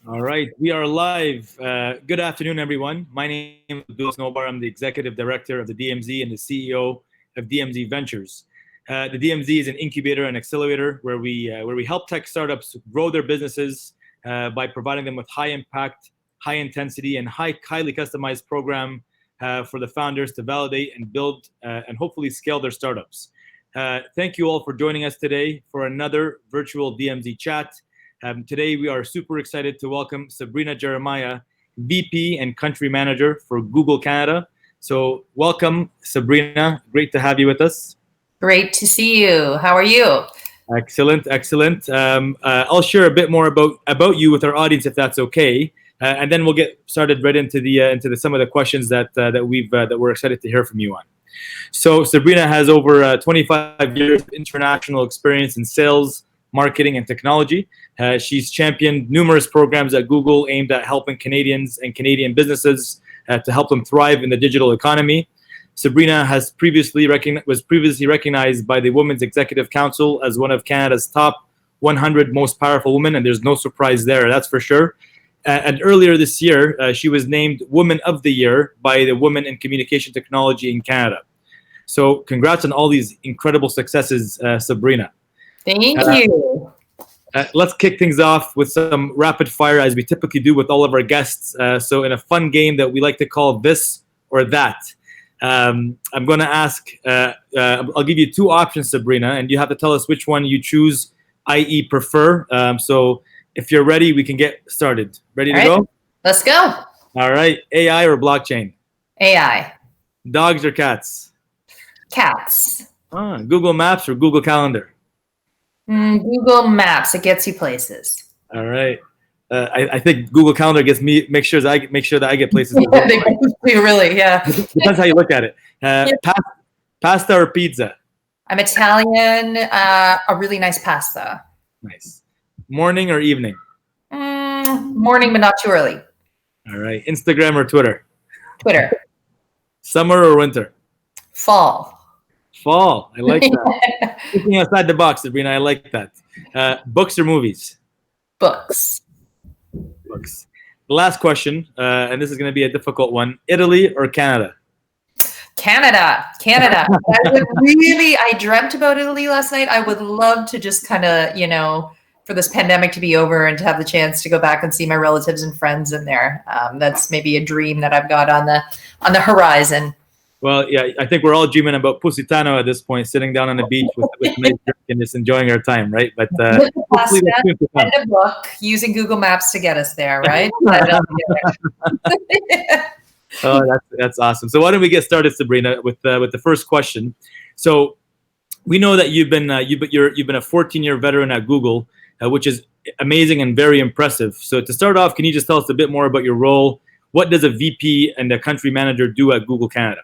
All right, we are live. Good afternoon, everyone. My name is Abdullah Snobar. I'm the Executive Director of the DMZ and the CEO of DMZ Ventures. The DMZ is an incubator and accelerator where we help tech startups grow their businesses by providing them with high impact, high intensity, and highly customized program for the founders to validate and build and hopefully scale their startups. Thank you all for joining us today for another virtual DMZ chat. Today, we are super excited to welcome Sabrina Geremia, VP and Country Manager for Google Canada. So, welcome, Sabrina. Great to have you with us. Great to see you. How are you? Excellent, excellent. I'll share a bit more about you with our audience, if that's okay, and then we'll get started right into the some of the questions that we're excited to hear from you on. So, Sabrina has over 25 years of international experience in sales, marketing, and technology. She's championed numerous programs at Google aimed at helping Canadians and Canadian businesses to help them thrive in the digital economy. Sabrina was previously recognized by the Women's Executive Council as one of Canada's top 100 most powerful women, and there's no surprise there, that's for sure. And earlier this year, she was named Woman of the Year by the Women in Communication Technology in Canada. So congrats on all these incredible successes, Sabrina. Thank you. Let's kick things off with some rapid fire, as we typically do with all of our guests. So in a fun game that we like to call This or That, I'm going to ask, I'll give you two options, Sabrina, and you have to tell us which one you choose, i.e. prefer. So if you're ready, we can get started. Ready to go? Let's go. All right. AI or blockchain? AI. Dogs or cats? Cats. Google Maps or Google Calendar? Google Maps. It gets you places. All right. I think Google Calendar makes sure that I get places. Really, yeah. Depends how you look at it. Pasta or pizza? I'm Italian. A really nice pasta. Nice. Morning or evening? Morning, but not too early. All right. Instagram or Twitter? Twitter. Summer or winter? Fall. Fall. I like that. Thinking outside the box, Sabrina. I like that. Books or movies? Books. Books. The last question, and this is going to be a difficult one. Italy or Canada? Canada. I dreamt about Italy last night. I would love to just kind of, for this pandemic to be over and to have the chance to go back and see my relatives and friends in there. That's maybe a dream that I've got on the horizon. Well, yeah, I think we're all dreaming about Positano at this point, sitting down on the beach with a nice drink and just enjoying our time, right? But hopefully and a book using Google Maps to get us there, right? Oh, that's awesome. So why don't we get started, Sabrina, with the first question? So we know that you've been a 14-year veteran at Google, which is amazing and very impressive. So to start off, can you just tell us a bit more about your role? What does a VP and a country manager do at Google Canada?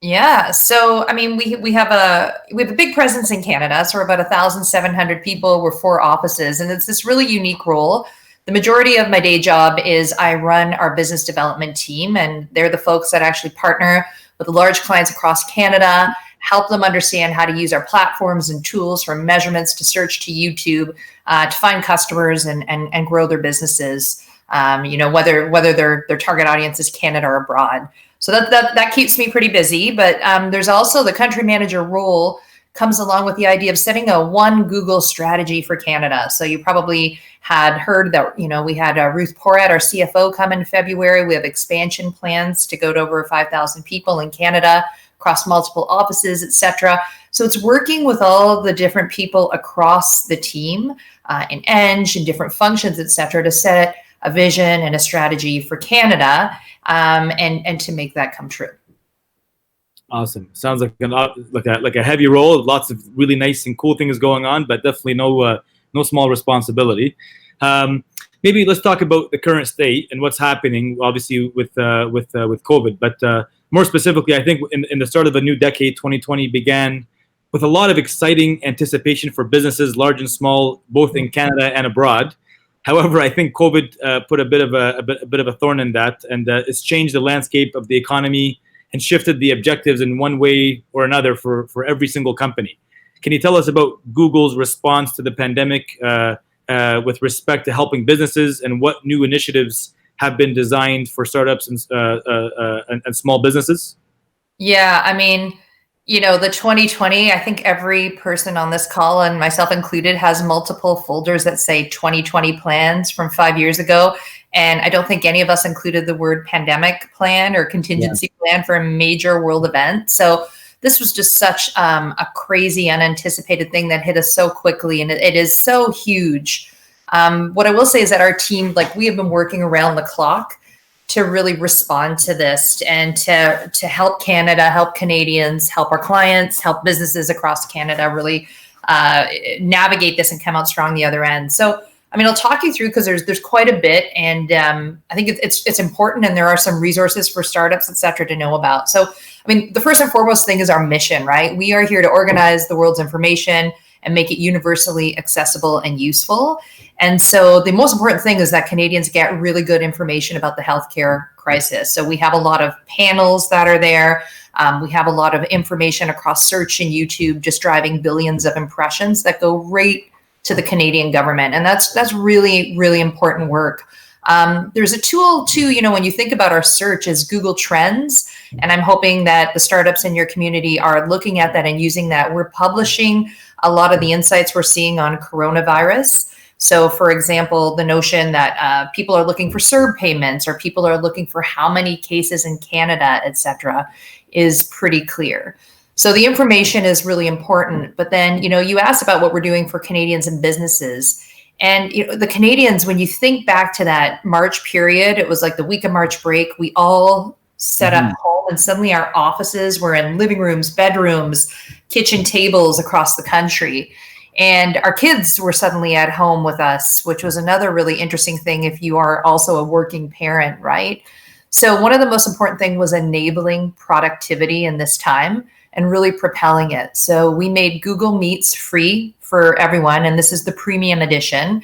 Yeah, so I mean, we have a big presence in Canada. So we're about 1,700 people. We're 4 offices, and it's this really unique role. The majority of my day job is I run our business development team, and they're the folks that actually partner with large clients across Canada, help them understand how to use our platforms and tools, from measurements to search to YouTube, to find customers and grow their businesses. Whether their target audience is Canada or abroad. So that keeps me pretty busy. But there's also the country manager role comes along with the idea of setting a one Google strategy for Canada. So you probably had heard that, we had Ruth Porat, our CFO, come in February. We have expansion plans to go to over 5,000 people in Canada across multiple offices, et cetera. So it's working with all the different people across the team in Eng and different functions, et cetera, to set a vision and a strategy for Canada, and to make that come true. Awesome. Sounds like a heavy role. Lots of really nice and cool things going on, but definitely no small responsibility. Maybe let's talk about the current state and what's happening, obviously with COVID. But more specifically, I think in the start of the new decade, 2020 began with a lot of exciting anticipation for businesses, large and small, both in Canada and abroad. However, I think COVID put a bit of a thorn in that, and it's changed the landscape of the economy and shifted the objectives in one way or another for every single company. Can you tell us about Google's response to the pandemic, with respect to helping businesses, and what new initiatives have been designed for startups and small businesses? Yeah, I mean, the 2020, I think every person on this call, and myself included, has multiple folders that say 2020 plans from 5 years ago. And I don't think any of us included the word pandemic plan or contingency plan for a major world event. So this was just such a crazy, unanticipated thing that hit us so quickly. And it is so huge. What I will say is that our team, like, we have been working around the clock to really respond to this and to help Canada, help Canadians, help our clients, help businesses across Canada really navigate this and come out strong the other end. So, I mean, I'll talk you through because there's quite a bit, and I think it's important, and there are some resources for startups, et cetera, to know about. So, I mean, the first and foremost thing is our mission, right? We are here to organize the world's information and make it universally accessible and useful. And so the most important thing is that Canadians get really good information about the healthcare crisis. So we have a lot of panels that are there. We have a lot of information across search and YouTube, just driving billions of impressions that go right to the Canadian government. And that's really, really important work. There's a tool too, when you think about our search, is Google Trends. And I'm hoping that the startups in your community are looking at that and using that. We're publishing a lot of the insights we're seeing on coronavirus. So, for example, the notion that people are looking for CERB payments, or people are looking for how many cases in Canada, et cetera, is pretty clear. So the information is really important. But then, you asked about what we're doing for Canadians and businesses. And the Canadians, when you think back to that March period, it was like the week of March break, we all set up home, and suddenly our offices were in living rooms, bedrooms, kitchen tables across the country. And our kids were suddenly at home with us, which was another really interesting thing if you are also a working parent, right? So one of the most important things was enabling productivity in this time and really propelling it. So we made Google Meets free for everyone, and this is the premium edition,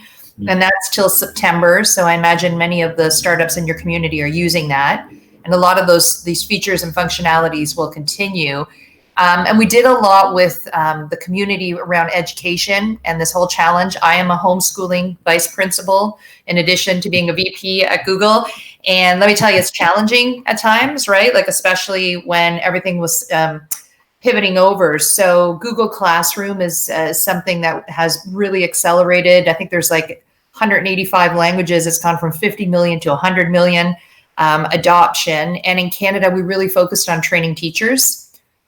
and that's till September. So I imagine many of the startups in your community are using that, and a lot of these features and functionalities will continue. And we did a lot with the community around education and this whole challenge. I am a homeschooling vice principal in addition to being a VP at Google. And let me tell you, it's challenging at times, right? Like, especially when everything was pivoting over. So Google Classroom is something that has really accelerated. I think there's like 185 languages. It's gone from 50 million to 100 million adoption. And in Canada, we really focused on training teachers.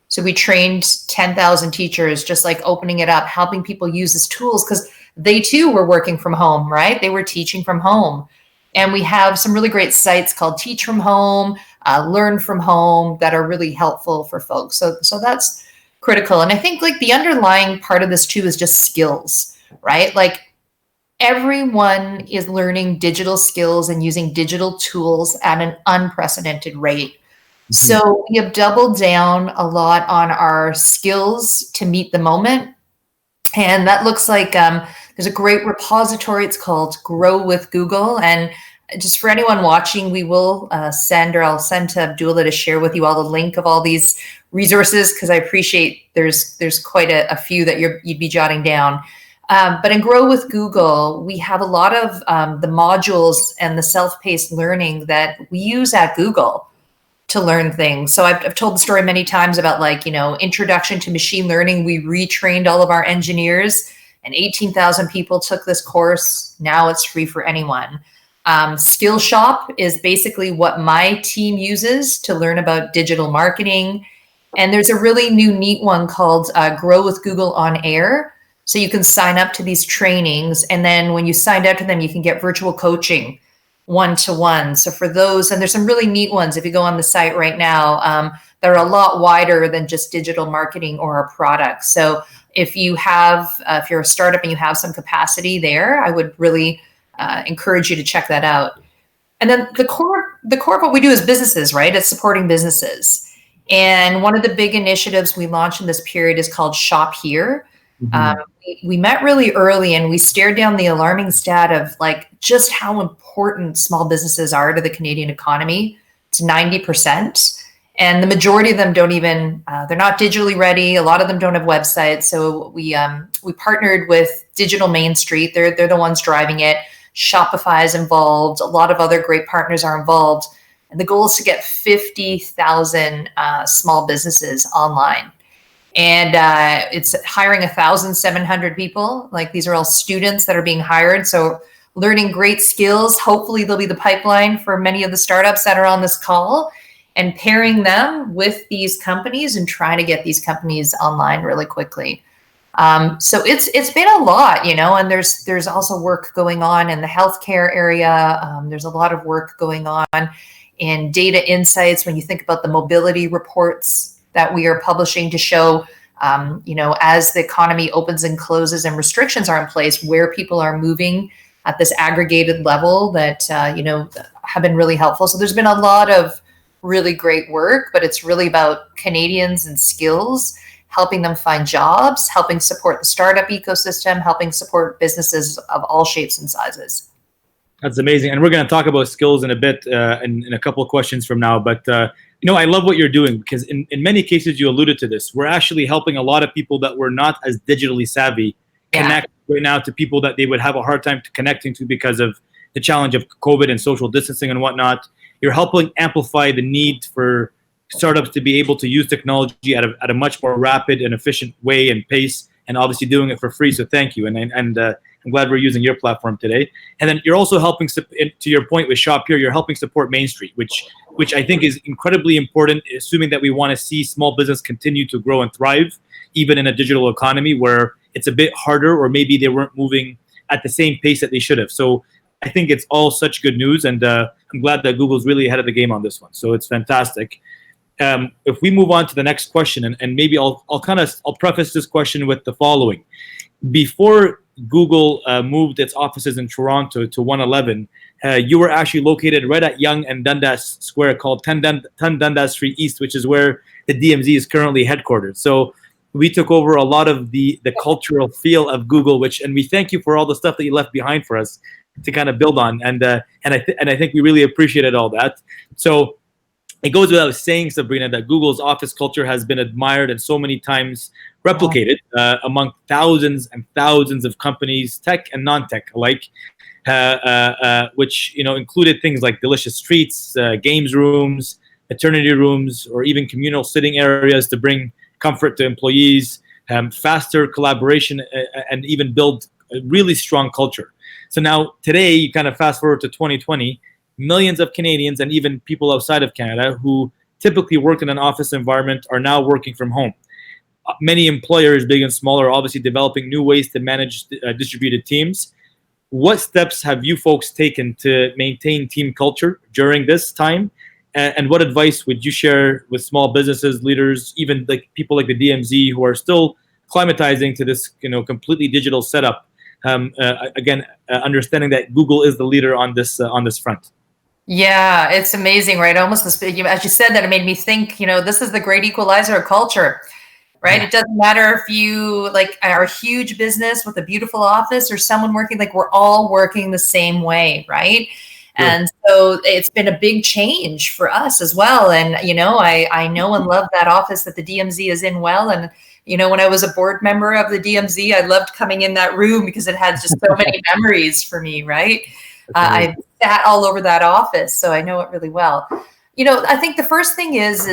So we trained 10,000 teachers, just like opening it up, helping people use these tools, because they too were working from home, right? They were teaching from home. And we have some really great sites called Teach from Home, Learn from Home, that are really helpful for folks. So that's critical. And I think, like, the underlying part of this too is just skills, right? Like, everyone is learning digital skills and using digital tools at an unprecedented rate. So we have doubled down a lot on our skills to meet the moment. And that looks like there's a great repository. It's called Grow with Google. And just for anyone watching, we will I'll send to Abdullah to share with you all the link of all these resources, because I appreciate there's quite a few that you'd be jotting down. But in Grow with Google, we have a lot of the modules and the self-paced learning that we use at Google to learn things. So I've told the story many times about, like, introduction to machine learning. We retrained all of our engineers, and 18,000 people took this course. Now it's free for anyone. Skill Shop is basically what my team uses to learn about digital marketing. And there's a really new, neat one called Grow with Google on Air. So you can sign up to these trainings, and then when you signed up to them, you can get virtual coaching one-to-one. So for those, and there's some really neat ones if you go on the site right now, that are a lot wider than just digital marketing or a product. So if you're a startup and you have some capacity there, I would really encourage you to check that out. And then the core of what we do is businesses, right? It's supporting businesses. And one of the big initiatives we launched in this period is called Shop Here. We met really early, and we stared down the alarming stat of, like, just how important small businesses are to the Canadian economy. It's 90%. And the majority of them don't even, they're not digitally ready. A lot of them don't have websites. So we partnered with Digital Main Street. They're the ones driving it. Shopify is involved. A lot of other great partners are involved. And the goal is to get 50,000 small businesses online. And it's hiring 1,700 people. Like, these are all students that are being hired. So learning great skills. Hopefully they'll be the pipeline for many of the startups that are on this call, and pairing them with these companies and trying to get these companies online really quickly. So it's been a lot, and there's also work going on in the healthcare area. There's a lot of work going on in data insights when you think about the mobility reports that we are publishing to show, as the economy opens and closes and restrictions are in place, where people are moving at this aggregated level that, have been really helpful. So there's been a lot of really great work, but it's really about Canadians and skills, helping them find jobs, helping support the startup ecosystem, helping support businesses of all shapes and sizes. That's amazing. And we're going to talk about skills in a bit, in a couple of questions from now. But, I love what you're doing, because in many cases, you alluded to this, we're actually helping a lot of people that were not as digitally savvy connect right now to people that they would have a hard time connecting to because of the challenge of COVID and social distancing and whatnot. You're helping amplify the need for startups to be able to use technology at a much more rapid and efficient way and pace, and obviously doing it for free. So thank you. And I'm glad we're using your platform today. And then you're also helping, to your point with Shop Here, you're helping support Main Street, which I think is incredibly important, assuming that we want to see small business continue to grow and thrive, even in a digital economy where it's a bit harder, or maybe they weren't moving at the same pace that they should have. So I think it's all such good news, and I'm glad that Google's really ahead of the game on this one. So it's fantastic. If we move on to the next question, and maybe I'll preface this question with the following. Before Google moved its offices in Toronto to 111, you were actually located right at Yonge and Dundas Square, called 10 Dundas Street East, which is where the DMZ is currently headquartered. So we took over a lot of the cultural feel of Google, and we thank you for all the stuff that you left behind for us to kind of build on, and I think we really appreciated all that. So it goes without saying, Sabrina, that Google's office culture has been admired and so many times replicated among thousands and thousands of companies, tech and non-tech alike, which included things like delicious treats, games rooms, maternity rooms, or even communal sitting areas to bring comfort to employees, faster collaboration, and even build a really strong culture. So now today, you kind of fast forward to 2020, millions of Canadians and even people outside of Canada who typically worked in an office environment are now working from home. Many employers, big and small, are obviously developing new ways to manage distributed teams. What steps have you folks taken to maintain team culture during this time? And what advice would you share with small businesses, leaders, even like people like the DMZ who are still climatizing to this, completely digital setup? Understanding that Google is the leader on this front. Yeah, it's amazing, right? Almost as you said that, it made me think, this is the great equalizer of culture, right? It doesn't matter if you are a huge business with a beautiful office or someone working, we're all working the same way, right? Sure. And so it's been a big change for us as well. And, I know and love that office that the DMZ is in well. And, when I was a board member of the DMZ, I loved coming in that room because it had just so many memories for me, right? I sat all over that office, so I know it really well. I think the first thing is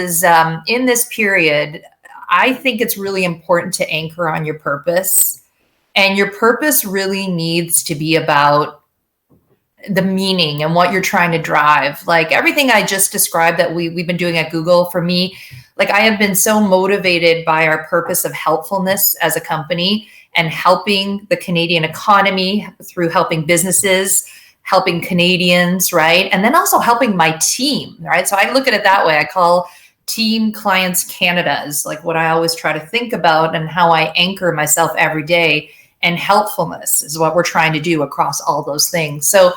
in this period, I think it's really important to anchor on your purpose. And your purpose really needs to be about the meaning and what you're trying to drive. Like everything I just described that we've been doing at Google, for me, I have been so motivated by our purpose of helpfulness as a company and helping the Canadian economy through helping businesses, helping Canadians, right? And then also helping my team, right? So I look at it that way. I call Team Clients Canada is what I always try to think about and how I anchor myself every day. And helpfulness is what we're trying to do across all those things. So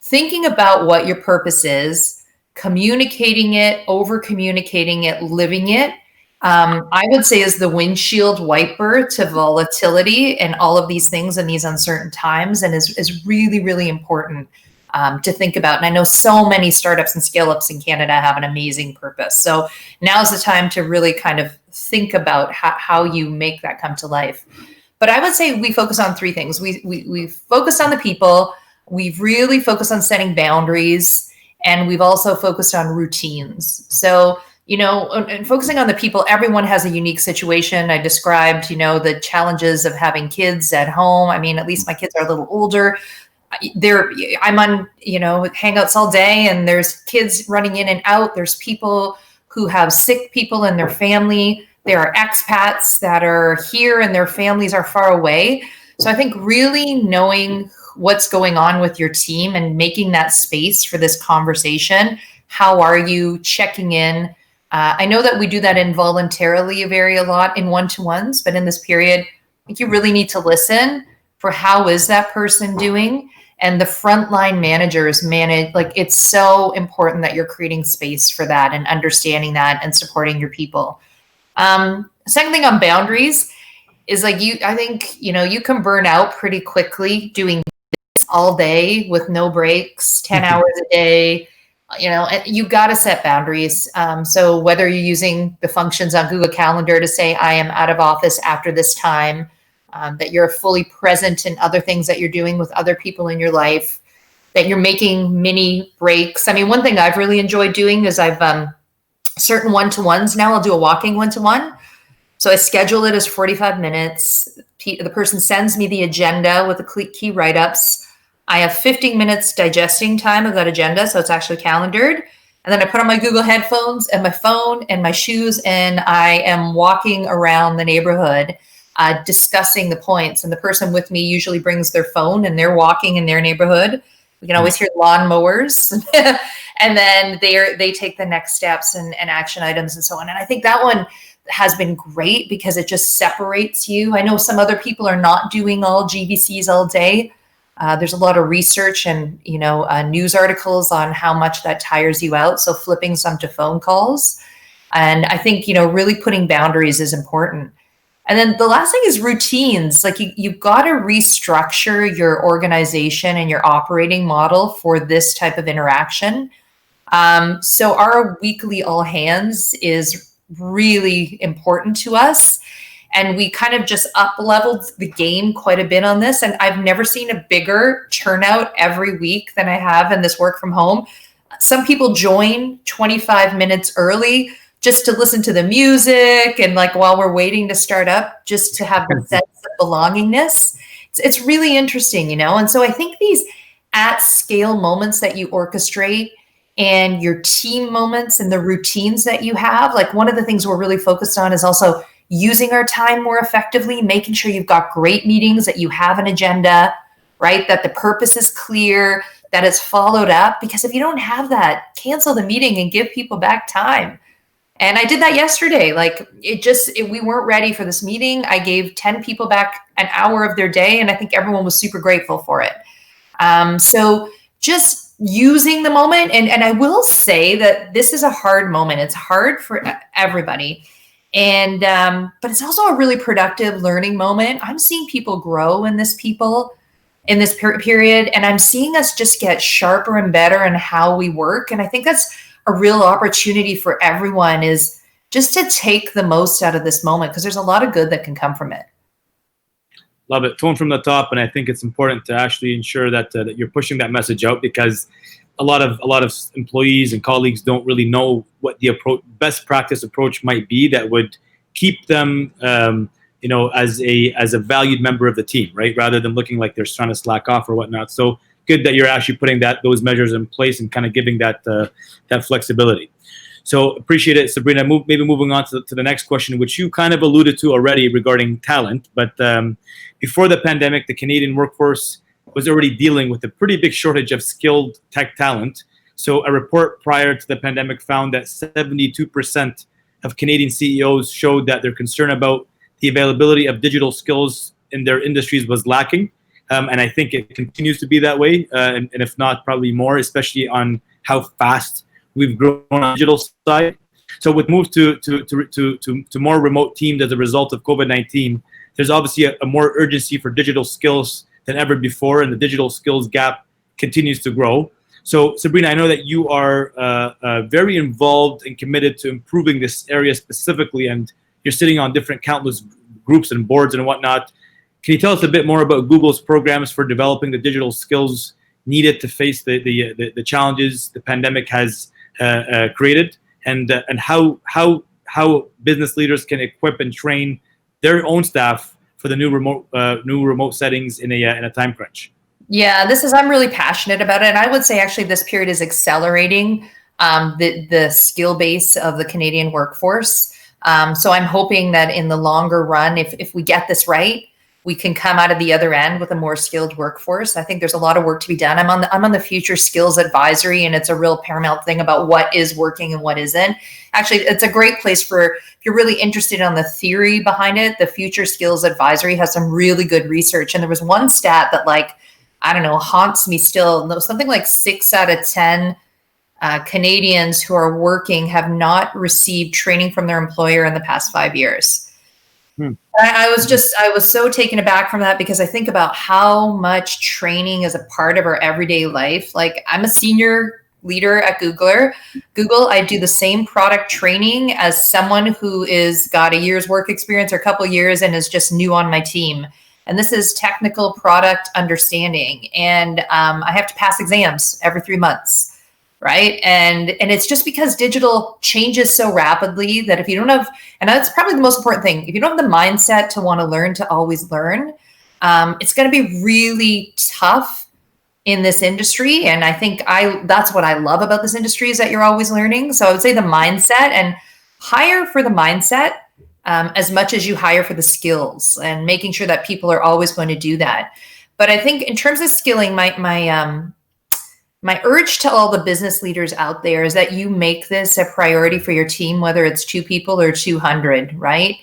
thinking about what your purpose is, communicating it, over communicating it, living it, I would say is the windshield wiper to volatility and all of these things in these uncertain times, and is really, really important. to think about. And I know so many startups and scale-ups in Canada have an amazing purpose. So now's the time to really kind of think about how you make that come to life. But I would say we focus on three things. We focus on the people. We've really focused on setting boundaries, and we've also focused on routines. So, and focusing on the people, everyone has a unique situation. I described, the challenges of having kids at home. I mean, at least my kids are a little older. I'm on, hangouts all day, and there's kids running in and out. There's people who have sick people in their family. There are expats that are here and their families are far away. So I think really knowing what's going on with your team and making that space for this conversation. How are you checking in? I know that we do that involuntarily a lot in one-to-ones, but in this period, I think you really need to listen for how is that person doing? And the frontline managers it's so important that you're creating space for that and understanding that and supporting your people. Second thing on boundaries is I think, you can burn out pretty quickly doing this all day with no breaks, 10 hours a day, you got to set boundaries. So whether you're using the functions on Google Calendar to say, I am out of office after this time, that you're fully present in other things that you're doing with other people in your life, that you're making mini breaks. I mean, one thing I've really enjoyed doing is I've certain one-to-ones. Now I'll do a walking one-to-one. So I schedule it as 45 minutes. The person sends me the agenda with the key write-ups. I have 15 minutes digesting time of that agenda. So it's actually calendared. And then I put on my Google headphones and my phone and my shoes, and I am walking around the neighborhood discussing the points. And the person with me usually brings their phone and they're walking in their neighborhood. We can always hear lawn mowers. And then they take the next steps and action items and so on. And I think that one has been great because it just separates you. I know some other people are not doing all GVCs all day. There's a lot of research and, news articles on how much that tires you out. So flipping some to phone calls. And I think, really putting boundaries is important. And then the last thing is routines. You've got to restructure your organization and your operating model for this type of interaction. So our weekly all hands is really important to us. And we kind of just up-leveled the game quite a bit on this. And I've never seen a bigger turnout every week than I have in this work from home. Some people join 25 minutes early just to listen to the music and while we're waiting to start up, just to have the sense of belongingness. It's really interesting, And so I think these at-scale moments that you orchestrate and your team moments and the routines that you have, one of the things we're really focused on is also using our time more effectively, making sure you've got great meetings, that you have an agenda, right? That the purpose is clear, that it's followed up. Because if you don't have that, cancel the meeting and give people back time. And I did that yesterday. We weren't ready for this meeting. I gave 10 people back an hour of their day, and I think everyone was super grateful for it. So just using the moment. And I will say that this is a hard moment. It's hard for everybody. And, but it's also a really productive learning moment. I'm seeing people grow in this period, and I'm seeing us just get sharper and better in how we work. And I think that's a real opportunity for everyone, is just to take the most out of this moment, because there's a lot of good that can come from it. Love it. Tone from the top. And I think it's important to actually ensure that that you're pushing that message out, because a lot of employees and colleagues don't really know what the best practice approach might be that would keep them, as a valued member of the team, right? Rather than looking like they're trying to slack off or whatnot. So good that you're actually putting those measures in place and kind of giving that flexibility. So appreciate it, Sabrina. Maybe moving on to the next question, which you kind of alluded to already regarding talent. But before the pandemic, the Canadian workforce was already dealing with a pretty big shortage of skilled tech talent. So a report prior to the pandemic found that 72% of Canadian CEOs showed that their concern about the availability of digital skills in their industries was lacking. And I think it continues to be that way, and if not, probably more, especially on how fast we've grown on the digital side. So with move to more remote teams as a result of COVID-19, there's obviously a more urgency for digital skills than ever before, and the digital skills gap continues to grow. So, Sabrina, I know that you are very involved and committed to improving this area specifically, and you're sitting on different countless groups and boards and whatnot. Can you tell us a bit more about Google's programs for developing the digital skills needed to face the challenges the pandemic has created, and how business leaders can equip and train their own staff for the new remote settings in a time crunch? Yeah, I'm really passionate about it. And I would say actually this period is accelerating the skill base of the Canadian workforce. So I'm hoping that in the longer run, if we get this right, we can come out of the other end with a more skilled workforce. I think there's a lot of work to be done. I'm on the Future Skills Advisory, and it's a real paramount thing about what is working and what isn't. Actually, it's a great place for, if you're really interested on the theory behind it, the Future Skills Advisory has some really good research. And there was one stat that, like, I don't know, haunts me still. Something like 6 out of 10 Canadians who are working have not received training from their employer in the past 5 years. I was so taken aback from that, because I think about how much training is a part of our everyday life. Like, I'm a senior leader at Google. I do the same product training as someone who is got a year's work experience or a couple of years and is just new on my team. And this is technical product understanding. And I have to pass exams every 3 months. Right. And it's just because digital changes so rapidly that if you don't have, and that's probably the most important thing, if you don't have the mindset to want to learn, to always learn, it's going to be really tough in this industry. And I think that's what I love about this industry, is that you're always learning. So I would say the mindset, and hire for the mindset as much as you hire for the skills, and making sure that people are always going to do that. But I think in terms of skilling, my urge to all the business leaders out there is that you make this a priority for your team, whether it's 2 people or 200, right?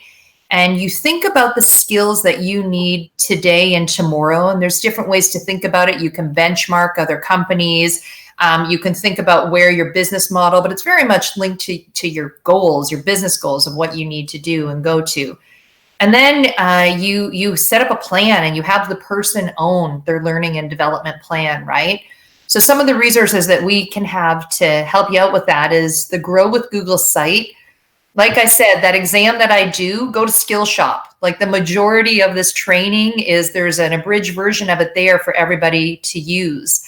And you think about the skills that you need today and tomorrow. And there's different ways to think about it. You can benchmark other companies. You can think about where your business model, but it's very much linked to your goals, your business goals of what you need to do and go to. And then you set up a plan, and you have the person own their learning and development plan, right? So some of the resources that we can have to help you out with that is the Grow with Google site. Like I said, that exam that I do, go to Skillshop. Like, the majority of this training there's an abridged version of it there for everybody to use.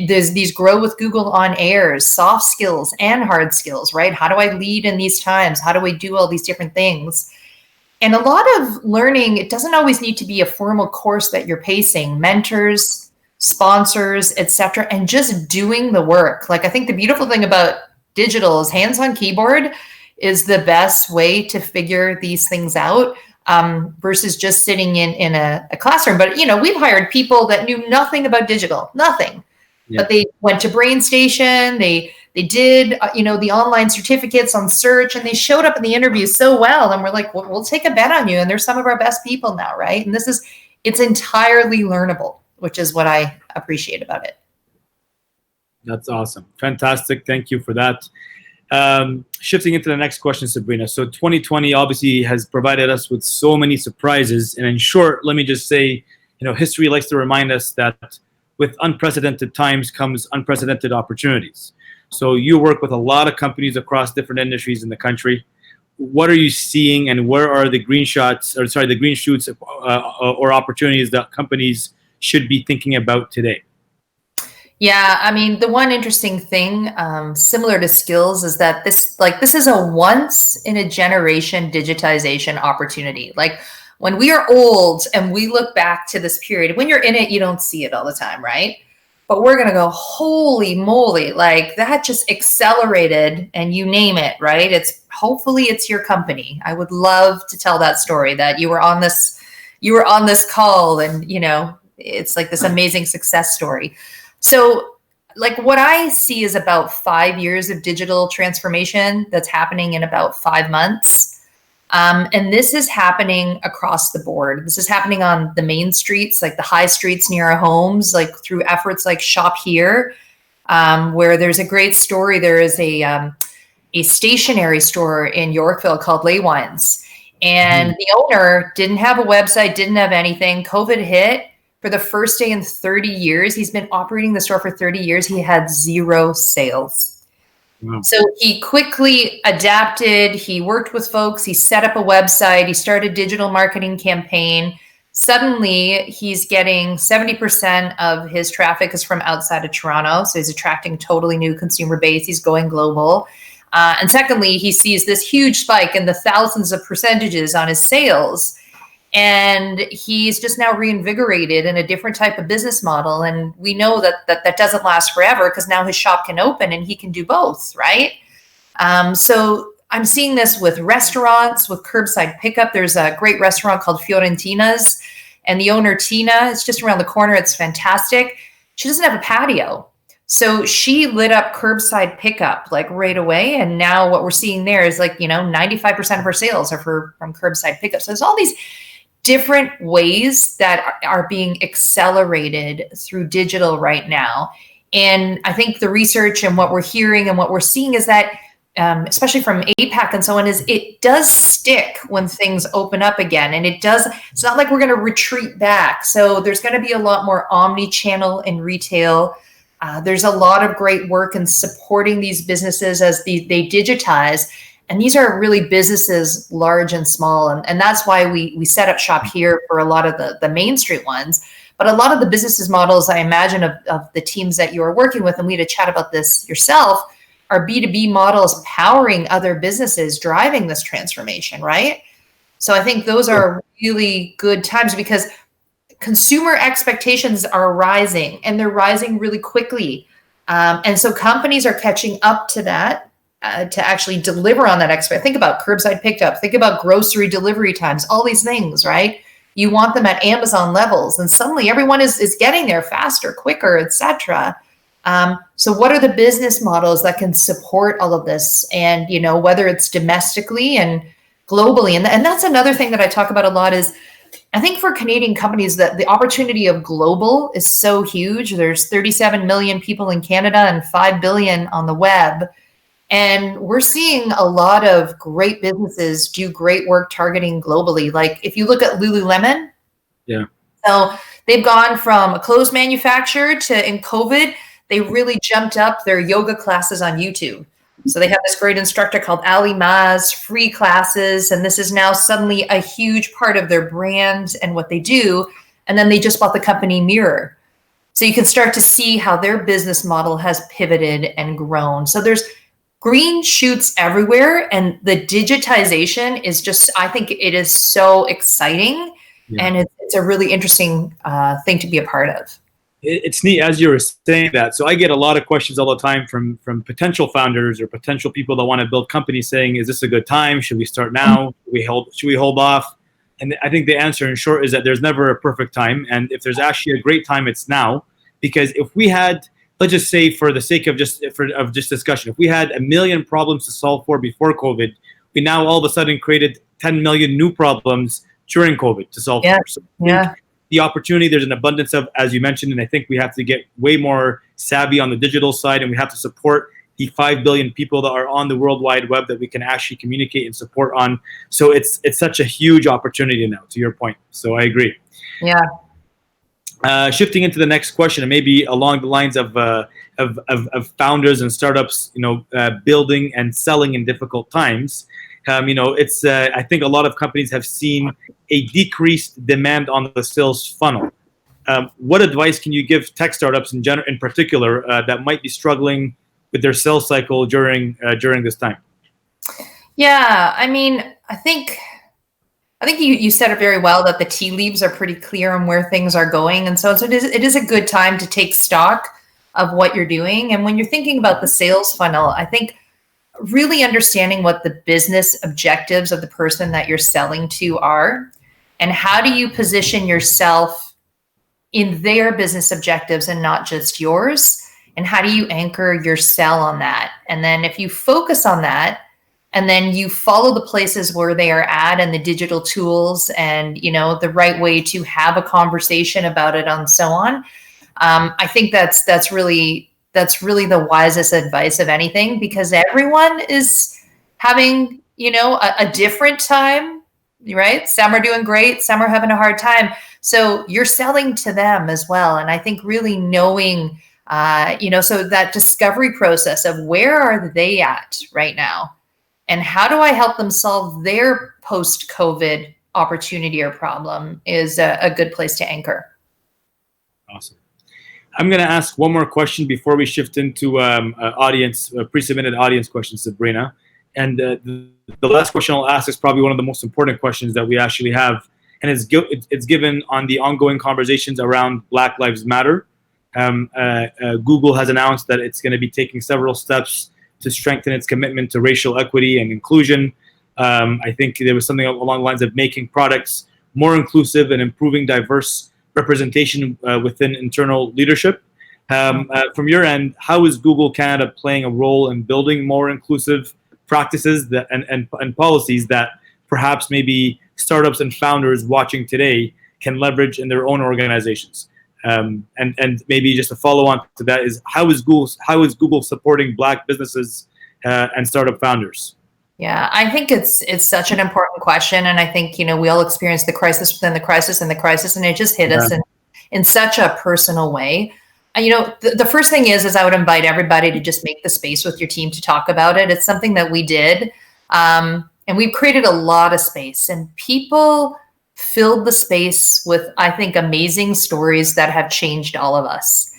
There's these Grow with Google on airs, soft skills and hard skills, right? How do I lead in these times? How do I do all these different things? And a lot of learning, it doesn't always need to be a formal course that you're pacing. Mentors, sponsors, etc., and just doing the work. Like, I think the beautiful thing about digital is hands-on keyboard is the best way to figure these things out, versus just sitting in a classroom. But, we've hired people that knew nothing about digital, nothing. Yeah. But they went to BrainStation, they did, the online certificates on search, and they showed up in the interview so well. And we're like, we'll take a bet on you. And they're some of our best people now, right? And it's entirely learnable, which is what I appreciate about it. That's awesome. Fantastic. Thank you for that. Shifting into the next question, Sabrina. So 2020 obviously has provided us with so many surprises. And in short, let me just say, history likes to remind us that with unprecedented times comes unprecedented opportunities. So you work with a lot of companies across different industries in the country. What are you seeing, and where are the green shoots or opportunities that companies should be thinking about today? Yeah, I mean, the one interesting thing, similar to skills, is that this is a once in a generation digitization opportunity. Like, when we are old and we look back to this period, when you're in it, you don't see it all the time, right? But we're going to go, holy moly, like, that just accelerated, and you name it, right? Hopefully it's your company. I would love to tell that story, that you were on this call, and, it's like this amazing success story. So, like, what I see is about 5 years of digital transformation that's happening in about 5 months. And this is happening across the board. This is happening on the main streets, like the high streets near our homes, like through efforts like Shop Here, where there's a great story. There is a stationery store in Yorkville called Lay Wines. And the owner didn't have a website, didn't have anything. COVID hit. for the first day in 30 years, he's been operating the store for 30 years, he had 0 sales. Wow. So he quickly adapted. He worked with folks. He set up a website. He started a digital marketing campaign. Suddenly, he's getting 70% of his traffic is from outside of Toronto. So he's attracting totally new consumer base. He's going global. And secondly, he sees this huge spike in the thousands of percentages on his sales. And he's just now reinvigorated in a different type of business model. And we know that doesn't last forever, because now his shop can open and he can do both, right? So I'm seeing this with restaurants, with curbside pickup. There's a great restaurant called Fiorentina's, and the owner, Tina, it's just around the corner. It's fantastic. She doesn't have a patio. So she lit up curbside pickup like right away. And now what we're seeing there is 95% of her sales are from curbside pickup. So there's all these different ways that are being accelerated through digital right now. And I think the research and what we're hearing and what we're seeing is that, especially from APAC and so on, is it does stick when things open up again. And it's not like we're going to retreat back. So there's going to be a lot more omni-channel in retail. There's a lot of great work in supporting these businesses as they digitize. And these are really businesses, large and small. And that's why we set up shop here for a lot of the Main Street ones. But a lot of the businesses models, I imagine, of the teams that you are working with, and we had a chat about this yourself, are B2B models powering other businesses, driving this transformation, right? So I think those are really good times, because consumer expectations are rising, and they're rising really quickly. And so companies are catching up to that. To actually deliver on that expect. Think about curbside pickup. Think about grocery delivery times. All these things, right? You want them at Amazon levels, and suddenly everyone is getting there faster, quicker, etc. So, what are the business models that can support all of this? And whether it's domestically and globally, and that's another thing that I talk about a lot is, I think for Canadian companies that the opportunity of global is so huge. There's 37 million people in Canada and 5 billion on the web. And we're seeing a lot of great businesses do great work targeting globally. Like if you look at Lululemon, so they've gone from a clothes manufacturer to, in COVID, they really jumped up their yoga classes on YouTube. So they have this great instructor called Ali Maz, free classes, and this is now suddenly a huge part of their brand and what they do. And then they just bought the company Mirror. So you can start to see how their business model has pivoted and grown. So there's green shoots everywhere, and the digitization is just, I think it is so exciting, and it's a really interesting thing to be a part of. It's neat as you were saying that. So I get a lot of questions all the time from potential founders or potential people that want to build companies saying, is this a good time? Should we start now? Should we hold off? And I think the answer in short is that there's never a perfect time. And if there's actually a great time, it's now. Because if we had, let's just say for the sake of just discussion, if we had 1 million problems to solve for before COVID, we now all of a sudden created 10 million new problems during COVID to solve for. So the opportunity, there's an abundance of, as you mentioned, and I think we have to get way more savvy on the digital side, and we have to support the 5 billion people that are on the World Wide Web that we can actually communicate and support on. So it's such a huge opportunity now, to your point. So I agree. Yeah. Shifting into the next question, and maybe along the lines of founders and startups, building and selling in difficult times. It's I think a lot of companies have seen a decreased demand on the sales funnel. What advice can you give tech startups in particular that might be struggling with their sales cycle during this time? Yeah, I mean, I think you said it very well, that the tea leaves are pretty clear on where things are going, and so it is a good time to take stock of what you're doing. And when you're thinking about the sales funnel, I think really understanding what the business objectives of the person that you're selling to are, and how do you position yourself in their business objectives and not just yours, and how do you anchor your sell on that? And then if you focus on that, and then you follow the places where they are at and the digital tools and, the right way to have a conversation about it and so on. I think that's really the wisest advice of anything, because everyone is having, a different time right? Some are doing great, some are having a hard time. So you're selling to them as well. And I think really knowing, so that discovery process of where are they at right now? And how do I help them solve their post-COVID opportunity or problem is a good place to anchor. Awesome. I'm going to ask one more question before we shift into pre-submitted audience questions, Sabrina. And the last question I'll ask is probably one of the most important questions that we actually have, and it's given on the ongoing conversations around Black Lives Matter. Google has announced that it's going to be taking several steps to strengthen its commitment to racial equity and inclusion. I think there was something along the lines of making products more inclusive and improving diverse representation within internal leadership. From your end, how is Google Canada playing a role in building more inclusive practices and policies that perhaps maybe startups and founders watching today can leverage in their own organizations? And maybe just a follow-on to that is how is Google supporting Black businesses and startup founders? Yeah, I think it's such an important question, and I think we all experienced the crisis within the crisis and the crisis, and it just hit us in such a personal way. And, the first thing is I would invite everybody to just make the space with your team to talk about it. It's something that we did, and we've created a lot of space, and people filled the space with, I think, amazing stories that have changed all of us.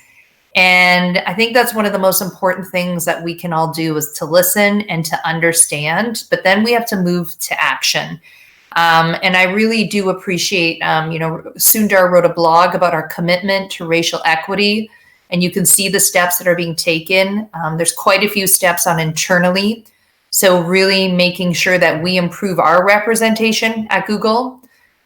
And I think that's one of the most important things that we can all do is to listen and to understand, but then we have to move to action. And I really do appreciate, Sundar wrote a blog about our commitment to racial equity, and you can see the steps that are being taken. There's quite a few steps on internally. So really making sure that we improve our representation at Google,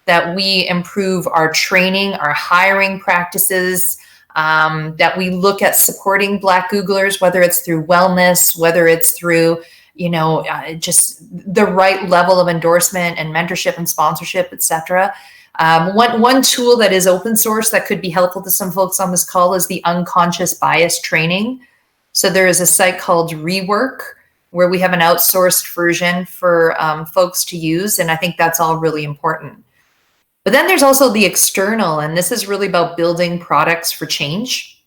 that we improve our training, our hiring practices, that we look at supporting Black Googlers, whether it's through wellness, whether it's through, just the right level of endorsement and mentorship and sponsorship, et cetera. One tool that is open source that could be helpful to some folks on this call is the unconscious bias training. So there is a site called Rework where we have an outsourced version for folks to use. And I think that's all really important. But then there's also the external, and this is really about building products for change.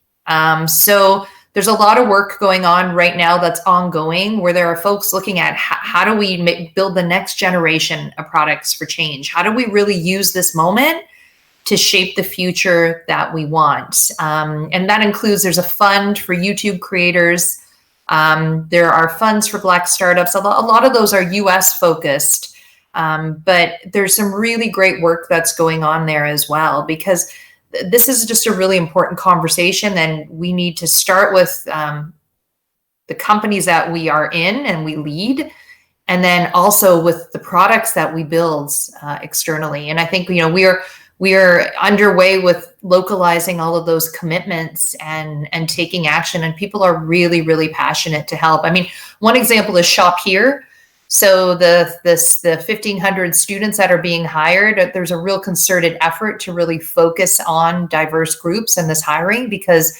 So there's a lot of work going on right now that's ongoing where there are folks looking at how do we build the next generation of products for change? How do we really use this moment to shape the future that we want? And that includes, there's a fund for YouTube creators. There are funds for Black startups. A lot of those are US focused. But there's some really great work that's going on there as well, because this is just a really important conversation, and we need to start with the companies that we are in and we lead, and then also with the products that we build externally. And I think we are underway with localizing all of those commitments and taking action, and people are really, really passionate to help. I mean, one example is Shop Here. So the 1,500 students that are being hired, there's a real concerted effort to really focus on diverse groups in this hiring, because,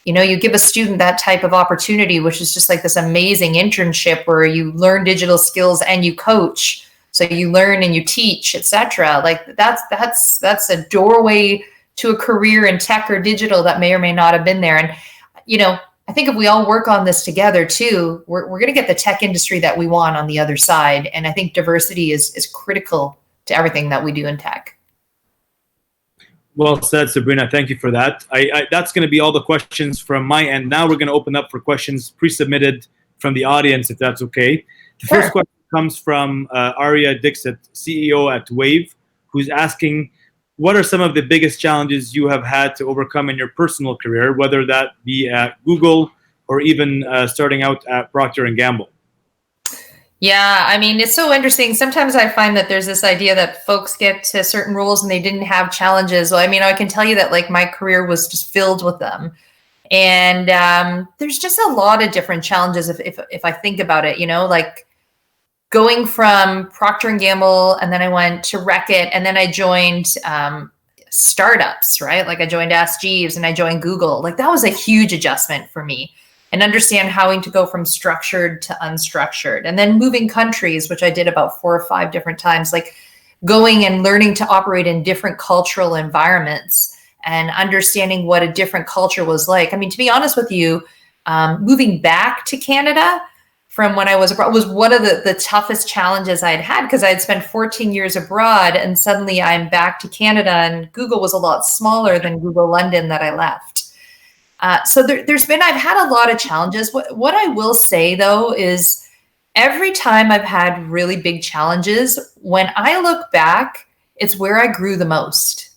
you give a student that type of opportunity, which is just like this amazing internship where you learn digital skills and you coach. So you learn and you teach, et cetera. Like that's a doorway to a career in tech or digital that may or may not have been there. And, I think if we all work on this together too, we're going to get the tech industry that we want on the other side. And I think diversity is critical to everything that we do in tech. Well said, Sabrina. Thank you for that. That's going to be all the questions from my end. Now we're going to open up for questions pre-submitted from the audience, if that's okay. The first question comes from Arya Dixit, CEO at Wave, who's asking, what are some of the biggest challenges you have had to overcome in your personal career, whether that be at Google or even starting out at Procter & Gamble? Yeah, I mean, it's so interesting. Sometimes I find that there's this idea that folks get to certain roles and they didn't have challenges. Well, I mean, I can tell you that like my career was just filled with them. And there's just a lot of different challenges if I think about it, like going from Procter & Gamble, and then I went to Reckitt, and then I joined startups, right? Like I joined Ask Jeeves and I joined Google. Like that was a huge adjustment for me, and understand how to go from structured to unstructured, and then moving countries, which I did about 4 or 5 different times. Like going and learning to operate in different cultural environments and understanding what a different culture was like. I mean, to be honest with you, moving back to Canada from when I was abroad was one of the toughest challenges I had because I had spent 14 years abroad, and suddenly I'm back to Canada, and Google was a lot smaller than Google London that I left. So I've had a lot of challenges. What I will say though is every time I've had really big challenges, when I look back, it's where I grew the most.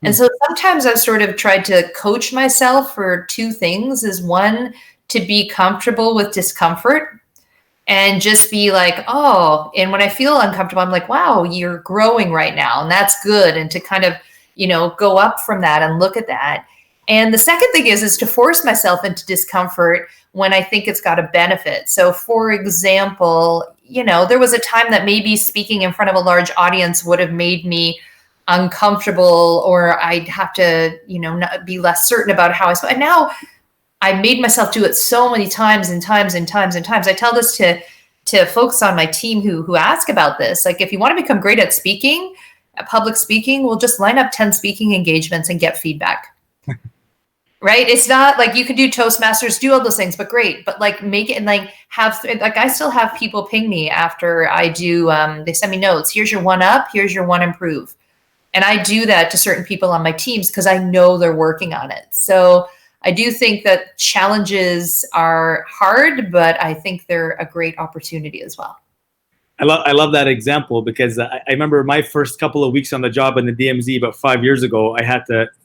And so sometimes I've sort of tried to coach myself for two things: is one, to be comfortable with discomfort and just be like, oh, and when I feel uncomfortable, I'm like, wow, you're growing right now. And that's good. And to kind of, go up from that and look at that. And the second thing is to force myself into discomfort when I think it's got a benefit. So for example, there was a time that maybe speaking in front of a large audience would have made me uncomfortable, or I'd have to, not be less certain about how I spoke. And now I made myself do it so many times and times and times and times. I tell this to folks on my team who ask about this. Like, if you want to become great at speaking, at public speaking, we'll just line up 10 speaking engagements and get feedback. Right? It's not like you can do Toastmasters, do all those things, but great. But like make it and I still have people ping me after I do, they send me notes. Here's your one up, here's your one improve. And I do that to certain people on my teams because I know they're working on it. So I do think that challenges are hard, but I think they're a great opportunity as well. I love that example because I remember my first couple of weeks on the job in the DMZ about 5 years ago.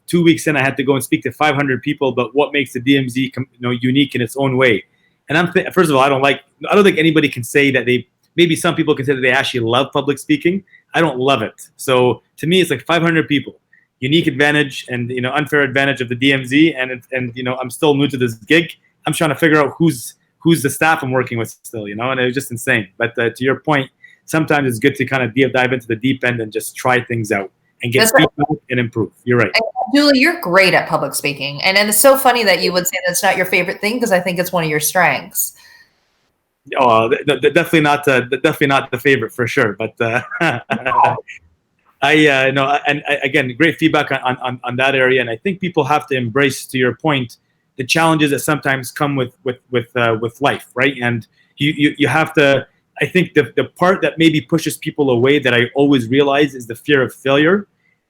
2 weeks in, I had to go and speak to 500 people about what makes the DMZ unique in its own way. And first of all, I don't think anybody can say that maybe some people can say that they actually love public speaking. I don't love it. So to me, it's like 500 people, unique advantage and unfair advantage of the DMZ. And I'm still new to this gig. I'm trying to figure out who's the staff I'm working with still, and it was just insane. But to your point, sometimes it's good to kind of dive into the deep end and just try things out and get feedback and improve. You're right. Abdullah, you're great at public speaking. And it's so funny that you would say that's not your favorite thing, because I think it's one of your strengths. Oh, definitely not the favorite for sure. But again, great feedback on that area. And I think people have to embrace, to your point, the challenges that sometimes come with life, right? And you have to. I think the part that maybe pushes people away that I always realize is the fear of failure.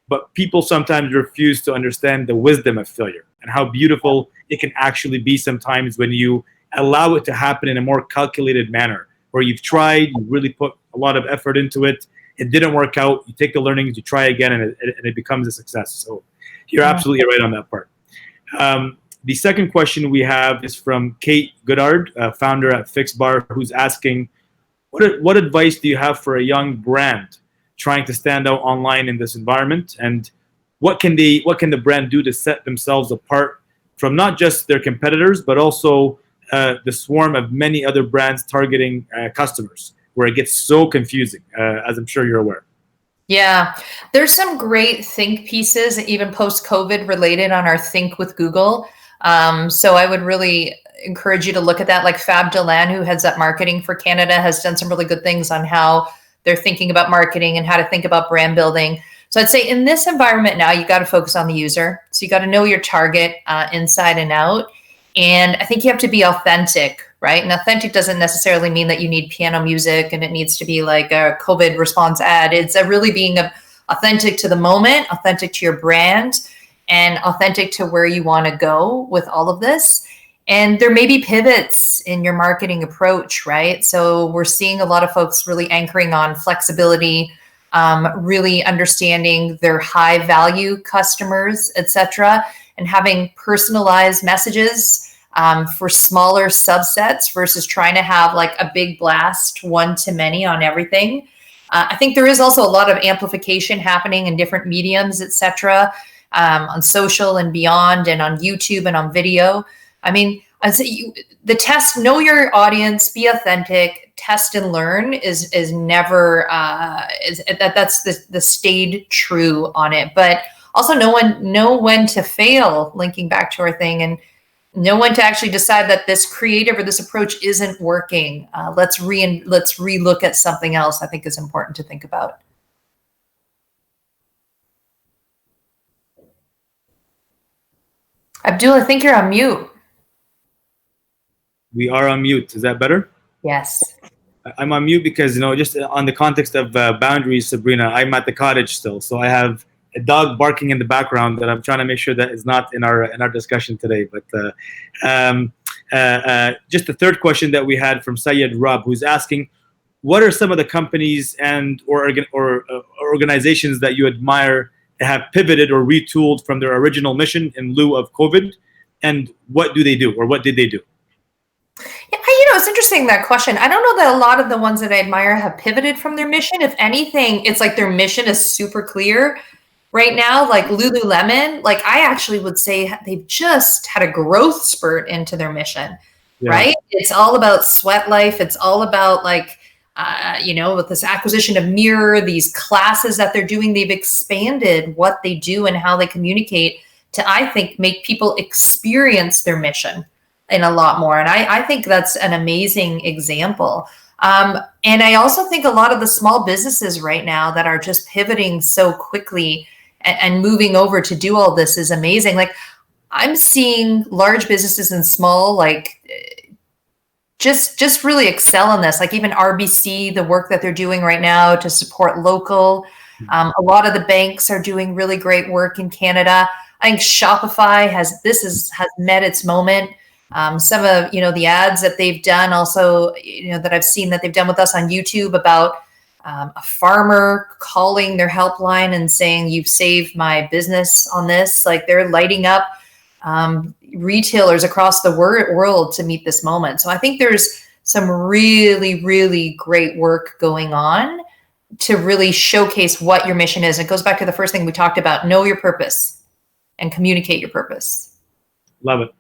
But people sometimes refuse to understand the wisdom of failure and how beautiful it can actually be sometimes when you allow it to happen in a more calculated manner, where you've tried, you really put a lot of effort into it, it didn't work out, you take the learnings, you try again, and it becomes a success. So you're absolutely right on that part. The second question we have is from Kate Goodard, founder at Fixed Bar, who's asking, what advice do you have for a young brand trying to stand out online in this environment, and what can the brand do to set themselves apart from not just their competitors, but also the swarm of many other brands targeting customers, where it gets so confusing, as I'm sure you're aware. Yeah, there's some great think pieces, even post-COVID, related on our Think with Google. So I would really encourage you to look at that. Like Fab Delan, who heads up marketing for Canada, has done some really good things on how they're thinking about marketing and how to think about brand building. So I'd say in this environment now, you got to focus on the user. So you got to know your target inside and out. And I think you have to be authentic, right? And authentic doesn't necessarily mean that you need piano music and it needs to be like a COVID response ad. It's really being authentic to the moment, authentic to your brand, and authentic to where you want to go with all of this. And there may be pivots in your marketing approach, right? So we're seeing a lot of folks really anchoring on flexibility, really understanding their high value customers, et cetera, and having personalized messages for smaller subsets versus trying to have like a big blast one-to-many on everything. I think there is also a lot of amplification happening in different mediums, et cetera, on social and beyond, and on YouTube and on video. I mean, I'd say know your audience, be authentic, test and learn is never that's the stayed true on it. But also know when to fail, linking back to our thing, and know when to actually decide that this creative or this approach isn't working. Let's relook at something else. I think is important to think about. Abdullah, I think you're on mute. We are on mute. Is that better? Yes. I'm on mute because, just on the context of boundaries, Sabrina, I'm at the cottage still. So I have a dog barking in the background that I'm trying to make sure that is not in our discussion today. But just the third question that we had from Syed Rab, who's asking, what are some of the companies and or organizations that you admire that have pivoted or retooled from their original mission in lieu of COVID? And what do they do, or what did they do? Yeah, it's interesting, that question. I don't know that a lot of the ones that I admire have pivoted from their mission. If anything, it's like their mission is super clear right now. Like Lululemon, like I actually would say they've just had a growth spurt into their mission, right? It's all about sweat life. It's all about like, with this acquisition of Mirror, these classes that they're doing, they've expanded what they do and how they communicate to, I think, make people experience their mission in a lot more. And I think that's an amazing example. And I also think a lot of the small businesses right now that are just pivoting so quickly and moving over to do all this is amazing. Like I'm seeing large businesses and small, like just really excel in this. Like even RBC, the work that they're doing right now to support local. A lot of the banks are doing really great work in Canada. I think Shopify has met its moment. Some of the ads that they've done also, that I've seen that they've done with us on YouTube about a farmer calling their helpline and saying, "You've saved my business on this." Like they're lighting up retailers across the world to meet this moment. So I think there's some really, really great work going on to really showcase what your mission is. It goes back to the first thing we talked about: know your purpose and communicate your purpose. Love it.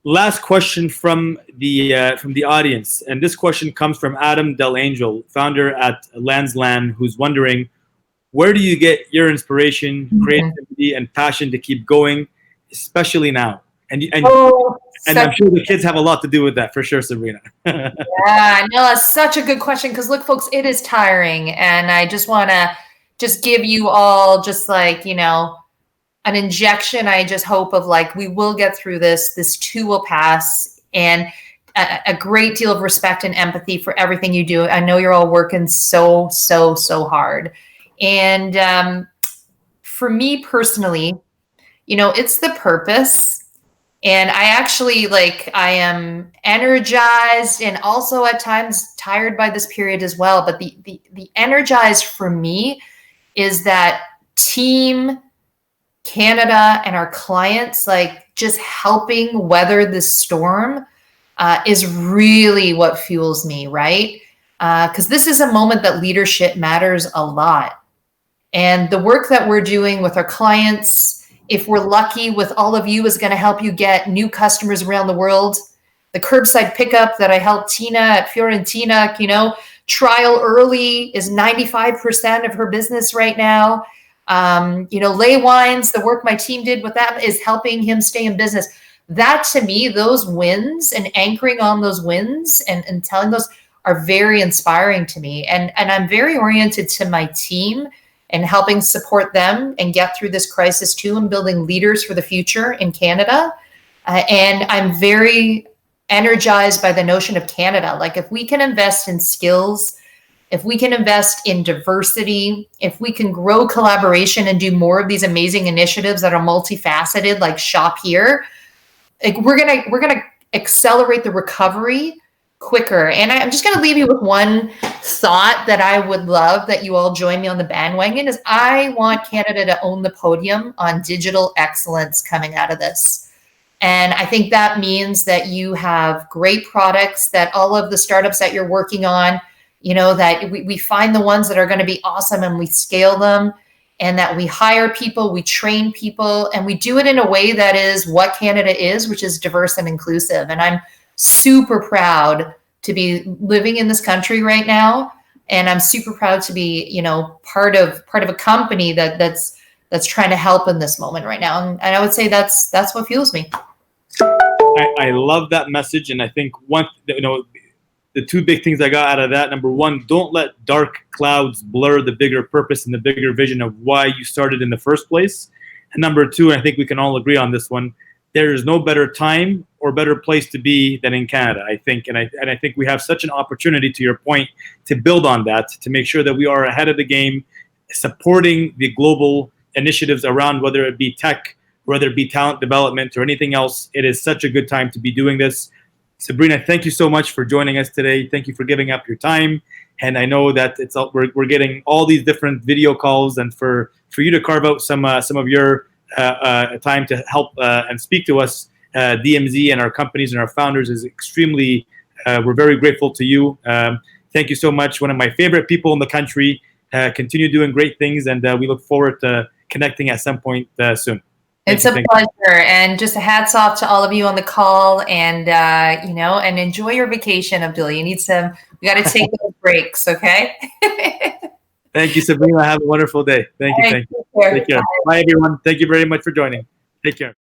Last question from the audience, and this question comes from Adam Del Angel, founder at Landsland, who's wondering, where do you get your inspiration, creativity, and passion to keep going, especially now? And I'm sure the kids have a lot to do with that, for sure, Sabrina. Yeah, no, that's such a good question, because look, folks, it is tiring, and I just want to give you all just like an injection. I just hope of like, we will get through this. This too will pass. And a great deal of respect and empathy for everything you do. I know you're all working so hard. And for me personally, it's the purpose. And I actually I am energized and also at times tired by this period as well. But the energized for me is that team Canada and our clients, like just helping weather this storm is really what fuels me, right? Because this is a moment that leadership matters a lot. And the work that we're doing with our clients, if we're lucky with all of you, is going to help you get new customers around the world. The curbside pickup that I helped Tina at Fiorentina, trial early is 95% of her business right now. Lay Wines, the work my team did with that is helping him stay in business. That to me, those wins and anchoring on those wins and telling those are very inspiring to me. And I'm very oriented to my team and helping support them and get through this crisis too, and building leaders for the future in Canada. And I'm very energized by the notion of Canada. Like if we can invest in skills, if we can invest in diversity, if we can grow collaboration and do more of these amazing initiatives that are multifaceted, like Shop Here, like we're gonna accelerate the recovery quicker. And I'm just gonna leave you with one thought that I would love that you all join me on the bandwagon is I want Canada to own the podium on digital excellence coming out of this. And I think that means that you have great products, that all of the startups that you're working on, that we find the ones that are going to be awesome and we scale them, and that we hire people, we train people, and we do it in a way that is what Canada is, which is diverse and inclusive. And I'm super proud to be living in this country right now. And I'm super proud to be, part of a company that's trying to help in this moment right now. And I would say that's what fuels me. I love that message. And I think the two big things I got out of that, number one, don't let dark clouds blur the bigger purpose and the bigger vision of why you started in the first place. And number two, and I think we can all agree on this one, there is no better time or better place to be than in Canada, I think. And I think we have such an opportunity, to your point, to build on that, to make sure that we are ahead of the game, supporting the global initiatives around, whether it be tech, whether it be talent development or anything else. It is such a good time to be doing this. Sabrina, thank you so much for joining us today. Thank you for giving up your time. And I know that we're getting all these different video calls, and for you to carve out some of your time to help and speak to us, DMZ and our companies and our founders, is extremely, we're very grateful to you. Thank you so much. One of my favorite people in the country. Continue doing great things, and we look forward to connecting at some point soon. It's a pleasure, and just a hats off to all of you on the call, and and enjoy your vacation, Abdullah. You need some. We got to take those breaks, okay? Thank you, Sabrina. Have a wonderful day. Thank you. Thank you. Take care. Bye, everyone. Thank you very much for joining. Take care.